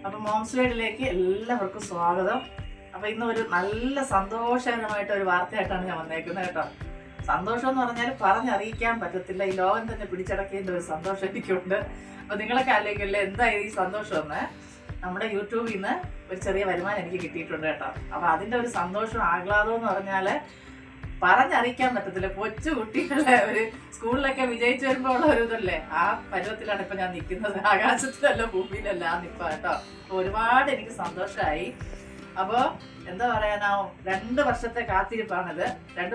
അപ്പോൾ മോംസ് വേഡിലേക്ക് എല്ലാവർക്കും സ്വാഗതം. അപ്പോൾ ഇന്ന് ഒരു നല്ല സന്തോഷകരമായിട്ട് ഒരു വാർത്തയായിട്ടാണ് ഞാൻ വന്നേക്കുന്നത് കേട്ടോ. സന്തോഷം എന്ന് പറഞ്ഞാൽ പറഞ്ഞറിയിക്കാൻ പറ്റത്തില്ല. ഈ ലോകം തന്നെ പിടിച്ചടക്കേണ്ട ഒരു സന്തോഷം എനിക്കുണ്ട്. അപ്പോൾ നിങ്ങളൊക്കെ ആലോചിക്കില്ലേ എന്തായാലും ഈ സന്തോഷം എന്ന് നമ്മുടെ യൂട്യൂബിൽ നിന്ന് ഒരു ചെറിയ വരുമാനം എനിക്ക് കിട്ടിയിട്ടുണ്ട് കേട്ടോ. അപ്പോൾ അതിൻ്റെ ഒരു സന്തോഷം ആഹ്ലാദം എന്ന് പറഞ്ഞാൽ പറഞ്ഞറിയിക്കാൻ പറ്റത്തില്ല. കൊച്ചു കുട്ടികളെ ഒരു സ്കൂളിലൊക്കെ വിജയിച്ചു വരുമ്പോൾ ഉള്ള ഒരു ഇതല്ലേ, ആ പരുവത്തിലാണ് ഇപ്പം ഞാൻ നിൽക്കുന്നത്. ആകാശത്തിലല്ല ഭൂമിയിലല്ല നിൽക്കുക കേട്ടോ. അപ്പോൾ ഒരുപാട് എനിക്ക് സന്തോഷമായി. അപ്പോൾ എന്താ പറയാനാവും, 2 വർഷത്തെ കാത്തിരിപ്പാണിത്. 2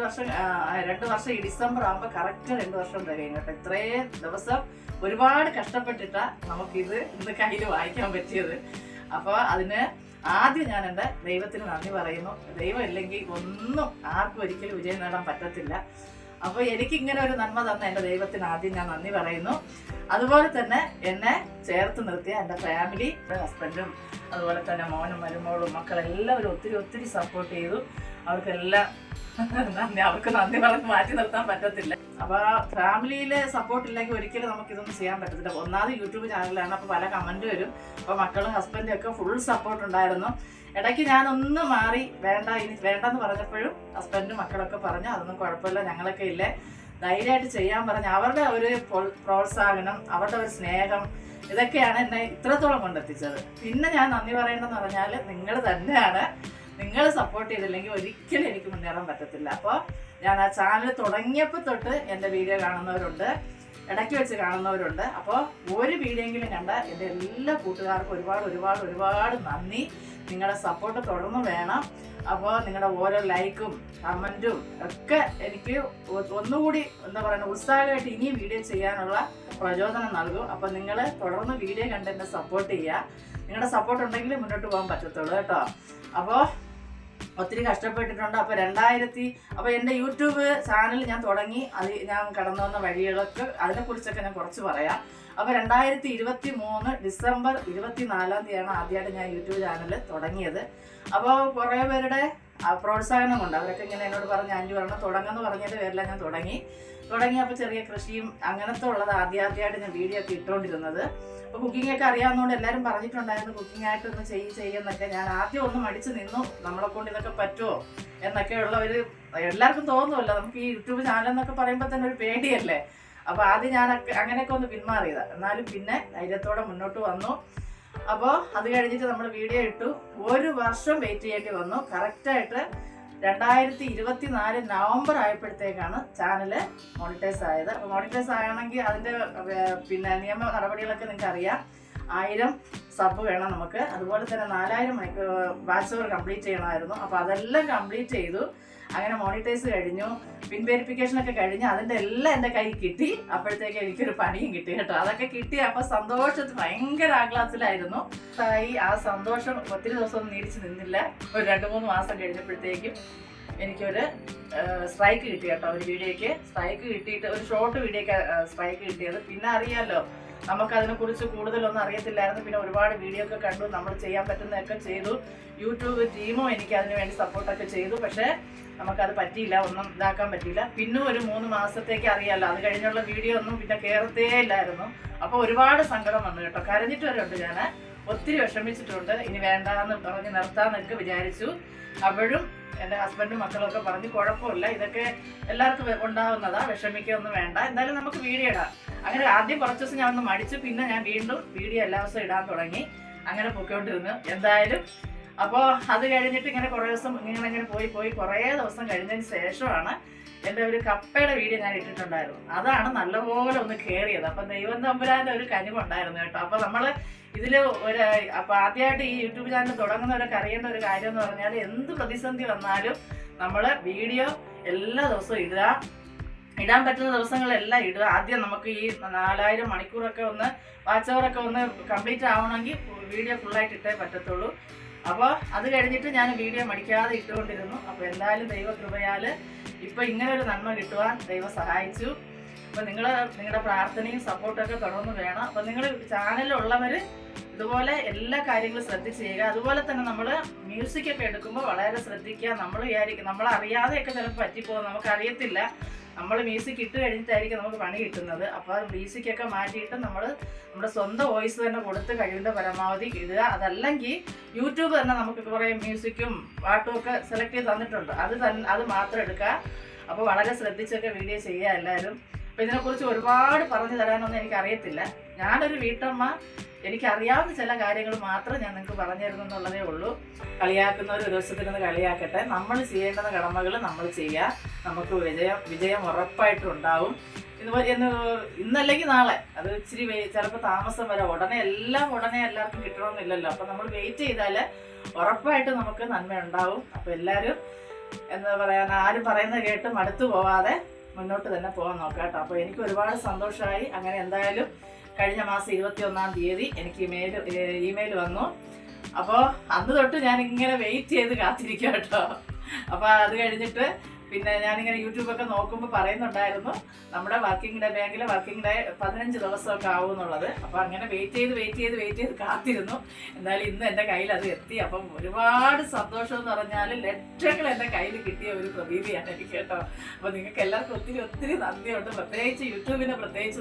വർഷം ഈ ഡിസംബർ ആകുമ്പോൾ കറക്റ്റ് 2 വർഷം തികയും കേട്ടോ. ഇത്രയും ദിവസം ഒരുപാട് കഷ്ടപ്പെട്ടിട്ടാ നമുക്കിത് ഇന്ന് കയ്യിൽ വായിക്കാൻ പറ്റിയത്. അപ്പോൾ അതിന് ആദ്യം ഞാൻ എൻ്റെ ദൈവത്തിന് നന്ദി പറയുന്നു. ദൈവം ഇല്ലെങ്കിൽ ഒന്നും ആർക്കും ഒരിക്കലും വിജയം നേടാൻ പറ്റത്തില്ല. അപ്പോൾ എനിക്കിങ്ങനെ ഒരു നന്മ തന്ന എൻ്റെ ദൈവത്തിന് ആദ്യം ഞാൻ നന്ദി പറയുന്നു. അതുപോലെ തന്നെ എന്നെ ചേർത്ത് നിർത്തിയ എൻ്റെ ഫാമിലി, ഹസ്ബൻഡും അതുപോലെ തന്നെ മോനും മരുമോളും മക്കളെല്ലാവരും ഒത്തിരി സപ്പോർട്ട് ചെയ്തു. അവർക്കെല്ലാം അവർക്ക് നന്ദി പറഞ്ഞ് മാറ്റി നിർത്താൻ പറ്റത്തില്ല. അപ്പോൾ ഫാമിലിയിലെ സപ്പോർട്ട് ഇല്ലെങ്കിൽ ഒരിക്കലും നമുക്കിതൊന്നും ചെയ്യാൻ പറ്റത്തില്ല. ഒന്നാമത് യൂട്യൂബ് ചാനലാണ്, അപ്പോൾ പല കമൻറ്റ് വരും. അപ്പോൾ മക്കളും ഹസ്ബൻഡും ഒക്കെ ഫുൾ സപ്പോർട്ട് ഉണ്ടായിരുന്നു. ഇടയ്ക്ക് ഞാനൊന്ന് മാറി ഇനി വേണ്ടെന്ന് പറഞ്ഞപ്പോഴും ഹസ്ബൻഡും മക്കളൊക്കെ പറഞ്ഞു അതൊന്നും കുഴപ്പമില്ല, ഞങ്ങളൊക്കെ ഇല്ലേ, ധൈര്യമായിട്ട് ചെയ്യാൻ പറഞ്ഞു. അവരുടെ ഒരു പ്രോത്സാഹനം, അവരുടെ ഒരു സ്നേഹം, ഇതൊക്കെയാണ് എന്നെ ഇത്രത്തോളം കൊണ്ടെത്തിച്ചത്. പിന്നെ ഞാൻ നന്ദി പറയേണ്ടതെന്ന് പറഞ്ഞാൽ നിങ്ങൾ തന്നെയാണ്. നിങ്ങൾ സപ്പോർട്ട് ചെയ്തില്ലെങ്കിൽ ഒരിക്കലും എനിക്ക് മുന്നേറാൻ പറ്റത്തില്ല. അപ്പോൾ ഞാൻ ആ ചാനൽ തുടങ്ങിയപ്പോൾ തൊട്ട് എൻ്റെ വീഡിയോ കാണുന്നവരുണ്ട്, ഇടയ്ക്ക് വെച്ച് കാണുന്നവരുണ്ട്. അപ്പോൾ ഒരു വീഡിയോയെങ്കിലും കണ്ട എൻ്റെ എല്ലാ കൂട്ടുകാർക്കും ഒരുപാട് നന്ദി. നിങ്ങളുടെ സപ്പോർട്ട് തുടർന്ന് വേണം. അപ്പോൾ നിങ്ങളുടെ ഓരോ ലൈക്കും കമൻറ്റും ഒക്കെ എനിക്ക് ഒന്നുകൂടി എന്താ പറയുക ഉത്സാഹമായിട്ട് ഇനിയും വീഡിയോ ചെയ്യാനുള്ള പ്രചോദനം നൽകും. അപ്പോൾ നിങ്ങൾ തുടർന്ന് വീഡിയോ കണ്ട് എന്നെ സപ്പോർട്ട് ചെയ്യുക. നിങ്ങളുടെ സപ്പോർട്ട് ഉണ്ടെങ്കിൽ മുന്നോട്ട് പോകാൻ പറ്റത്തുള്ളൂ കേട്ടോ. അപ്പോൾ ഒത്തിരി കഷ്ടപ്പെട്ടിട്ടുണ്ട്. അപ്പോൾ എൻ്റെ യൂട്യൂബ് ചാനൽ ഞാൻ തുടങ്ങി, അത് ഞാൻ കടന്നു വന്ന വഴികളൊക്കെ അതിനെക്കുറിച്ചൊക്കെ ഞാൻ കുറച്ച് പറയാം. അപ്പോൾ 2023 ഡിസംബർ 24 ആദ്യമായിട്ട് ഞാൻ യൂട്യൂബ് ചാനൽ തുടങ്ങിയത്. അപ്പോൾ കുറേ പേരുടെ പ്രോത്സാഹനം കൊണ്ട് അവരൊക്കെ ഇങ്ങനെ എന്നോട് പറഞ്ഞ് 5 വർഷം തുടങ്ങുമെന്ന് പറഞ്ഞതിൻ്റെ പേരിലാണ് ഞാൻ തുടങ്ങിയപ്പോൾ ചെറിയ കൃഷിയും അങ്ങനത്തെ ഉള്ളത് ആദ്യമായിട്ട് ഞാൻ വീഡിയോ ഒക്കെ ഇട്ടുകൊണ്ടിരുന്നത്. അപ്പോൾ കുക്കിങ്ങൊക്കെ അറിയാവുന്നതുകൊണ്ട് എല്ലാവരും പറഞ്ഞിട്ടുണ്ടായിരുന്നു കുക്കിങ്ങായിട്ടൊന്ന് ചെയ്യുന്നൊക്കെ. ഞാൻ ആദ്യം ഒന്ന് മടിച്ച് നിന്നു, നമ്മളെ കൊണ്ട് ഇതൊക്കെ പറ്റുമോ എന്നൊക്കെയുള്ള ഒരു എല്ലാവർക്കും തോന്നുമല്ലോ. നമുക്ക് ഈ യൂട്യൂബ് ചാനൽ എന്നൊക്കെ പറയുമ്പോൾ തന്നെ ഒരു പേടിയല്ലേ. അപ്പോൾ ആദ്യം ഞാൻ അങ്ങനെയൊക്കെ ഒന്ന് പിന്മാറിയതാണ്. എന്നാലും പിന്നെ ധൈര്യത്തോടെ മുന്നോട്ട് വന്നു. അപ്പോൾ അത് കഴിഞ്ഞിട്ട് നമ്മൾ വീഡിയോ ഇട്ടു. 1 വർഷം വെയിറ്റ് ചെയ്യേണ്ടി വന്നു. കറക്റ്റായിട്ട് 2024 നവംബർ ആയപ്പോഴത്തേക്കാണ് ചാനൽ മോണിറ്റൈസ് ആയത്. അപ്പോൾ മോണിറ്റൈസ് ആണെങ്കിൽ അതിൻ്റെ പിന്നെ നിയമ നടപടികളൊക്കെ നിങ്ങൾക്ക് അറിയാം. 1000 സബ് വേണം നമുക്ക്. അതുപോലെ തന്നെ 4000 വാച്ച് അവർ കംപ്ലീറ്റ് ചെയ്യണമായിരുന്നു. അപ്പോൾ അതെല്ലാം കംപ്ലീറ്റ് ചെയ്തു. അങ്ങനെ മോണിറ്റൈസ് കഴിഞ്ഞു, പിൻ വെരിഫിക്കേഷനൊക്കെ കഴിഞ്ഞ് അതിൻ്റെ എല്ലാം എൻ്റെ കയ്യിൽ കിട്ടി. അപ്പോഴത്തേക്ക് എനിക്കൊരു പണിയും കിട്ടി കേട്ടോ. അതൊക്കെ കിട്ടി. അപ്പോൾ സന്തോഷത്തിൽ ഭയങ്കര ആഹ്ലാദത്തിലായിരുന്നു. ആ സന്തോഷം ഒത്തിരി ദിവസം നീടിച്ച് നിന്നില്ല. ഒരു 2-3 മാസം കഴിഞ്ഞപ്പോഴത്തേക്കും എനിക്കൊരു സ്ട്രൈക്ക് കിട്ടി കേട്ടോ. ഒരു വീഡിയോയ്ക്ക് സ്ട്രൈക്ക് കിട്ടിയിട്ട്, ഒരു ഷോർട്ട് വീഡിയോയ്ക്ക് സ്ട്രൈക്ക് കിട്ടിയത്. പിന്നെ അറിയാമല്ലോ, നമുക്കതിനെക്കുറിച്ച് കൂടുതലൊന്നും അറിയത്തില്ലായിരുന്നു. പിന്നെ ഒരുപാട് വീഡിയോ ഒക്കെ കണ്ടു, നമ്മൾ ചെയ്യാൻ പറ്റുന്നതൊക്കെ ചെയ്തു. യൂട്യൂബ് ടീമും എനിക്ക് അതിന് വേണ്ടി സപ്പോർട്ടൊക്കെ ചെയ്തു. പക്ഷേ നമുക്കത് പറ്റിയില്ല, ഒന്നും ഇതാക്കാൻ പറ്റിയില്ല. പിന്നെ ഒരു 3 മാസത്തേക്ക് അറിയാമല്ലോ, അത് കഴിഞ്ഞുള്ള വീഡിയോ ഒന്നും പിന്നെ കയറത്തേ ഇല്ലായിരുന്നു. അപ്പോൾ ഒരുപാട് സങ്കടം വന്നു കേട്ടോ. കരഞ്ഞിട്ട് വരെയുണ്ട്, ഞാൻ ഒത്തിരി വിഷമിച്ചിട്ടുണ്ട്. ഇനി വേണ്ടാന്ന് പറഞ്ഞ് നിർത്താമെന്നൊക്കെ വിചാരിച്ചു. അപ്പോഴും എൻ്റെ ഹസ്ബൻഡും മക്കളൊക്കെ പറഞ്ഞ് കുഴപ്പമില്ല, ഇതൊക്കെ എല്ലാവർക്കും ഉണ്ടാവുന്നതാ, വിഷമിക്കൊന്നും വേണ്ട, എന്തായാലും നമുക്ക് വീഡിയോ ഇടാം. അങ്ങനെ ആദ്യം കുറച്ച് ദിവസം ഞാൻ ഒന്ന് മടിച്ചു. പിന്നെ ഞാൻ വീണ്ടും വീഡിയോ എല്ലാ ദിവസവും ഇടാൻ തുടങ്ങി. അങ്ങനെ പൊയ്ക്കൊണ്ടിരുന്നു എന്തായാലും. അപ്പോൾ അത് കഴിഞ്ഞിട്ട് ഇങ്ങനെ കുറേ ദിവസം ഇങ്ങനെ പോയി കുറേ ദിവസം കഴിഞ്ഞതിന് ശേഷമാണ് എൻ്റെ ഒരു കപ്പയുടെ വീഡിയോ ഞാൻ ഇട്ടിട്ടുണ്ടായിരുന്നു. അതാണ് നല്ലപോലെ ഒന്ന് കയറിയത്. അപ്പം ദൈവം തമ്പുരാൻ്റെ ഒരു കനിവുണ്ടായിരുന്നു കേട്ടോ. അപ്പോൾ നമ്മൾ ഇതിൽ അപ്പോൾ ആദ്യമായിട്ട് ഈ യൂട്യൂബ് ചാനൽ തുടങ്ങുന്നവരൊക്കെ അറിയേണ്ട ഒരു കാര്യം എന്ന് പറഞ്ഞാൽ, എന്ത് പ്രതിസന്ധി വന്നാലും നമ്മൾ വീഡിയോ എല്ലാ ദിവസവും ഇടാൻ പറ്റുന്ന ദിവസങ്ങളെല്ലാം ഇടുക. ആദ്യം നമുക്ക് ഈ 4000 മണിക്കൂറൊക്കെ ഒന്ന് വാച്ച് അവറൊക്കെ ഒന്ന് കംപ്ലീറ്റ് ആവണമെങ്കിൽ വീഡിയോ ഫുള്ളായിട്ട് ഇട്ടേ പറ്റത്തുള്ളൂ. അപ്പോൾ അത് കഴിഞ്ഞിട്ട് ഞാൻ വീഡിയോ മടിക്കാതെ ഇട്ടുകൊണ്ടിരുന്നു. അപ്പോൾ എന്തായാലും ദൈവകൃപയാൽ ഇപ്പോൾ ഇങ്ങനെ ഒരു നന്മ കിട്ടുവാൻ ദൈവം സഹായിച്ചു. അപ്പോൾ നിങ്ങളുടെ പ്രാർത്ഥനയും സപ്പോർട്ടൊക്കെ തുടർന്ന് വേണം. അപ്പോൾ നിങ്ങൾ ചാനലിലുള്ളവർ ഇതുപോലെ എല്ലാ കാര്യങ്ങളും ശ്രദ്ധിച്ച് ചെയ്യുക. അതുപോലെ തന്നെ നമ്മൾ മ്യൂസിക്കൊക്കെ എടുക്കുമ്പോൾ വളരെ ശ്രദ്ധിക്കുക. നമ്മൾ വിചാരിക്കും, നമ്മളറിയാതെയൊക്കെ ചിലപ്പോൾ പറ്റിപ്പോകും, നമുക്കറിയത്തില്ല. നമ്മൾ മ്യൂസിക് ഇട്ട് കഴിഞ്ഞിട്ടായിരിക്കും നമുക്ക് പണി കിട്ടുന്നത്. അപ്പോൾ മ്യൂസിക്കൊക്കെ മാറ്റിയിട്ട് നമ്മുടെ സ്വന്തം വോയിസ് തന്നെ കൊടുത്ത് കഴിവിൻ്റെ പരമാവധി ഇടുക. അതല്ലെങ്കിൽ യൂട്യൂബ് തന്നെ നമുക്ക് കുറേ മ്യൂസിക്കും പാട്ടും ഒക്കെ സെലക്ട് ചെയ്ത് തന്നിട്ടുണ്ട്. അത് മാത്രം എടുക്കുക. അപ്പോൾ വളരെ ശ്രദ്ധിച്ചൊക്കെ വീഡിയോ ചെയ്യുക എല്ലാവരും. അപ്പോൾ ഇതിനെക്കുറിച്ച് ഒരുപാട് പറഞ്ഞു തരാനൊന്നും എനിക്കറിയത്തില്ല. ഞാനൊരു വീട്ടമ്മ, എനിക്കറിയാവുന്ന ചില കാര്യങ്ങൾ മാത്രം ഞാൻ നിങ്ങൾക്ക് പറഞ്ഞു തരുന്നു എന്നുള്ളതേ ഉള്ളൂ. കളിയാക്കുന്നവർ ഒരു ദിവസത്തിനൊന്ന് കളിയാക്കട്ടെ. നമ്മൾ ചെയ്യേണ്ടുന്ന കടമകൾ നമ്മൾ ചെയ്യുക. നമുക്ക് വിജയം ഉറപ്പായിട്ടും ഉണ്ടാവും. ഇന്നല്ലെങ്കിൽ നാളെ, അത് ഇച്ചിരി ചിലപ്പോൾ താമസം വരെ, ഉടനെ എല്ലാവർക്കും കിട്ടണമെന്നില്ലല്ലോ. അപ്പം നമ്മൾ വെയിറ്റ് ചെയ്താൽ ഉറപ്പായിട്ടും നമുക്ക് നന്മ ഉണ്ടാവും. അപ്പോൾ എല്ലാവരും എന്താ പറയാൻ, ആരും പറയുന്നത് കേട്ട് മടുത്തു പോവാതെ മുന്നോട്ട് തന്നെ പോകാൻ നോക്കാം കേട്ടോ. അപ്പോൾ എനിക്ക് ഒരുപാട് സന്തോഷമായി. അങ്ങനെ എന്തായാലും കഴിഞ്ഞ മാസം 21-ാം തീയതി എനിക്ക് ഇമെയിൽ വന്നു. അപ്പോൾ അന്ന് തൊട്ട് ഞാനിങ്ങനെ വെയിറ്റ് ചെയ്ത് കാത്തിരിക്കുക കേട്ടോ. അപ്പോൾ അത് കഴിഞ്ഞിട്ട് പിന്നെ ഞാനിങ്ങനെ യൂട്യൂബൊക്കെ നോക്കുമ്പോൾ പറയുന്നുണ്ടായിരുന്നു നമ്മുടെ ബാങ്കിലെ വർക്കിംഗ് ഡേ 15 ദിവസമൊക്കെ ആവും എന്നുള്ളത്. അപ്പോൾ അങ്ങനെ വെയിറ്റ് ചെയ്ത് കാത്തിരുന്നു. എന്തായാലും ഇന്ന് എൻ്റെ കയ്യിൽ അത് എത്തി. അപ്പം ഒരുപാട് സന്തോഷം എന്ന് പറഞ്ഞാൽ ലക്ഷങ്ങൾ എൻ്റെ കയ്യിൽ കിട്ടിയ ഒരു പ്രതീതിയാണ് എനിക്ക് കേട്ടോ. അപ്പോൾ നിങ്ങൾക്ക് എല്ലാവർക്കും ഒത്തിരി നന്ദിയുണ്ട്. പ്രത്യേകിച്ച് യൂട്യൂബിന്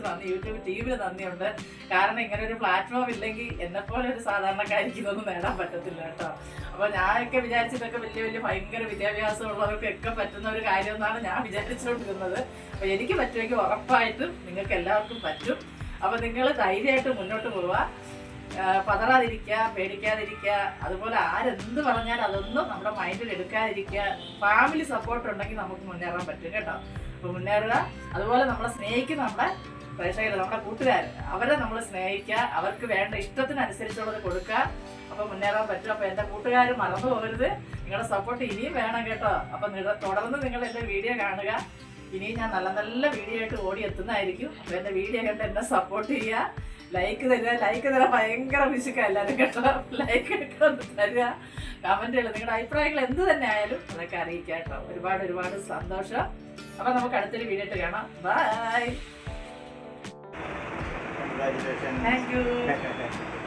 നന്ദി, യൂട്യൂബ് ടീമിന് നന്ദിയുണ്ട്. കാരണം ഇങ്ങനെ ഒരു പ്ലാറ്റ്ഫോം ഇല്ലെങ്കിൽ എന്നെപ്പോലെ ഒരു സാധാരണക്കാരിക്ക് ഇതൊന്നും നേടാൻ പറ്റത്തില്ല കേട്ടോ. അപ്പോൾ ഞാനൊക്കെ വിചാരിച്ചിട്ടൊക്കെ വലിയ ഭയങ്കര വിദ്യാഭ്യാസമുള്ളവർക്കൊക്കെ പറ്റുന്ന ഒരു കാര്യം എന്നാണ് ഞാൻ വിചാരിച്ചുകൊണ്ടിരുന്നത്. അപ്പോൾ എനിക്ക് പറ്റുമെങ്കിൽ ഉറപ്പായിട്ടും നിങ്ങൾക്ക് എല്ലാവർക്കും പറ്റും. അപ്പോൾ നിങ്ങൾ ധൈര്യമായിട്ട് മുന്നോട്ട് പോവുക, പതറാതിരിക്കുക, പേടിക്കാതിരിക്കുക. അതുപോലെ ആരെന്ത് പറഞ്ഞാൽ അതൊന്നും നമ്മുടെ മൈൻഡിൽ എടുക്കാതിരിക്കുക. ഫാമിലി സപ്പോർട്ട് ഉണ്ടെങ്കിൽ നമുക്ക് മുന്നേറാൻ പറ്റും കേട്ടോ. അപ്പോൾ മുന്നേറുക. അതുപോലെ നമ്മളെ സ്നേഹിക്കുന്ന നമ്മുടെ പ്രേക്ഷകർ, നമ്മുടെ കൂട്ടുകാർ, അവരെ നമ്മൾ സ്നേഹിക്കുക. അവർക്ക് വേണ്ട ഇഷ്ടത്തിനനുസരിച്ചുള്ളത് കൊടുക്കുക. അപ്പോൾ മുന്നേറാൻ പറ്റും. അപ്പോൾ എൻ്റെ കൂട്ടുകാർ മറന്നു പോകരുത്. നിങ്ങളുടെ സപ്പോർട്ട് ഇനിയും വേണം കേട്ടോ. അപ്പോൾ തുടർന്ന് നിങ്ങൾ എൻ്റെ വീഡിയോ കാണുക. ഇനിയും ഞാൻ നല്ല വീഡിയോ ആയിട്ട് ഓടി എത്തുന്നതായിരിക്കും. അപ്പോൾ എൻ്റെ വീഡിയോ കണ്ട് എന്നെ സപ്പോർട്ട് ചെയ്യുക. ലൈക്ക് തരാൻ ഭയങ്കര വിശുക്കാം എല്ലാവരും കേട്ടോ. ലൈക്ക് തരിക, കമൻറ്റുകൾ, നിങ്ങളുടെ അഭിപ്രായങ്ങൾ എന്ത് തന്നെ ആയാലും അതൊക്കെ അറിയിക്കുക കേട്ടോ. ഒരുപാട് സന്തോഷം. അപ്പോൾ നമുക്ക് അടുത്തൊരു വീഡിയോ ആയിട്ട് കാണാം. ബൈ. Thank you.